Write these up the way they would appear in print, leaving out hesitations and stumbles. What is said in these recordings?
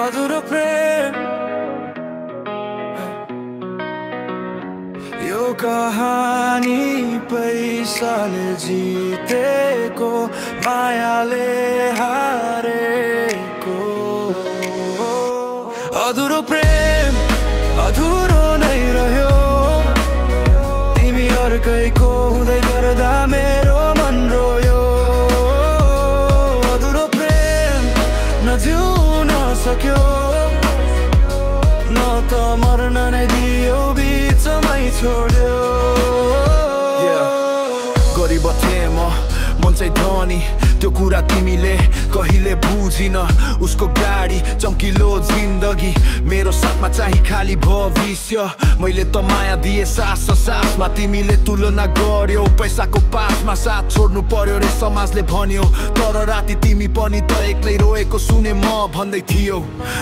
अधुरो प्रेम यो कहानी पैसाले जितेको मायाले हारेको अधुरो प्रेम अधुरो नै रह्यो तिमी अर्कैको हुँदै गर्दा मेरो मन रोयो अधुरो प्रेम न जिउन सक्यो न त मर्न नै दियो बिचमै छोड्यो गरिब थिएँ म मन चाहिँ धनी त्यो कुरा तिमीले कहिले बुझिन उसको गाडी चम्किलो जिन्दगी मेरो साथमा चाहिँ खाली भविष्य मैले त माया दिए सास सासमा तिमीले तुलना गर्यो पैसाको पासमा साथ छोड्नु पर्यो रे समाजले भन्यो तर राति तिमी पनि त एक्लै रोएको सुने म भन्दै थियो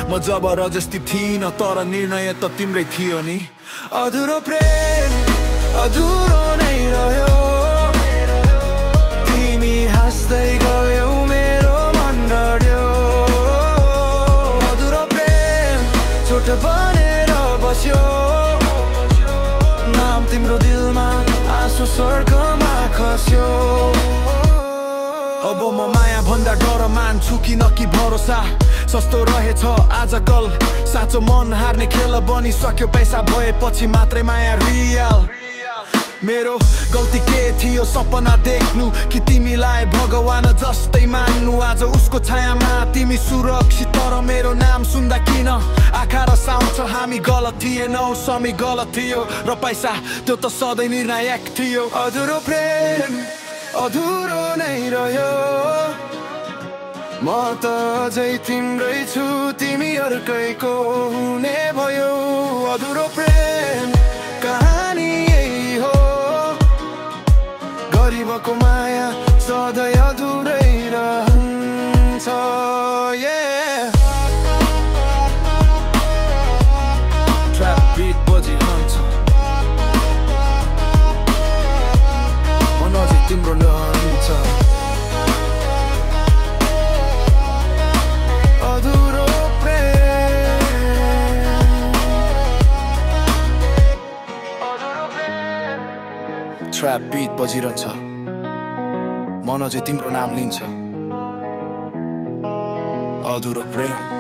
म जब रजस्ती थिइन तर निर्णय त तिम्रै थियो नि अधुरो प्रेम अधुरो नै रह्यो तिमी हाँस्दै गयौ मेरो मन डढ्यो अधुरो प्रेम चोट बनेर बस्यो नाम तिम्रो दिलमा आँसु स्वर्गमा खस्यो अब म माया भन्दा डर मान्छु किन कि भरोसा सस्तो रहेछ आजकल साँचो मन हार्ने खेल बनिसक्यो पैसा भएपछि मात्रै माया रियल मेरो गल्ती के थियो सपना देख्नु कि तिमीलाई भगवान जस्तै मान्नु आज उसको छायामा तिमी सुरक्षित तर मेरो नाम सुन्दा किन आँखा रसाउँछ हामी गलत थिएनौ समय गलत थियो र पैसा त्यो त सधैँ निर्णायक थियो अधुरो प्रेम अधुरो नै रह्यो म त अझै तिम्रै छु तिमी अर्कैको हुने भयो अधुरो प्रेम कहानी यही हो गरिबको माया सधैँ अधुरै रहन्छ ट्र्याप बिट बजिरहन्छ मन अझै तिम्रो रहन्छ ट्र्याप बिट बजिरहन्छ मन अझै तिम्रो नाम लिन्छ अधुरो प्रेम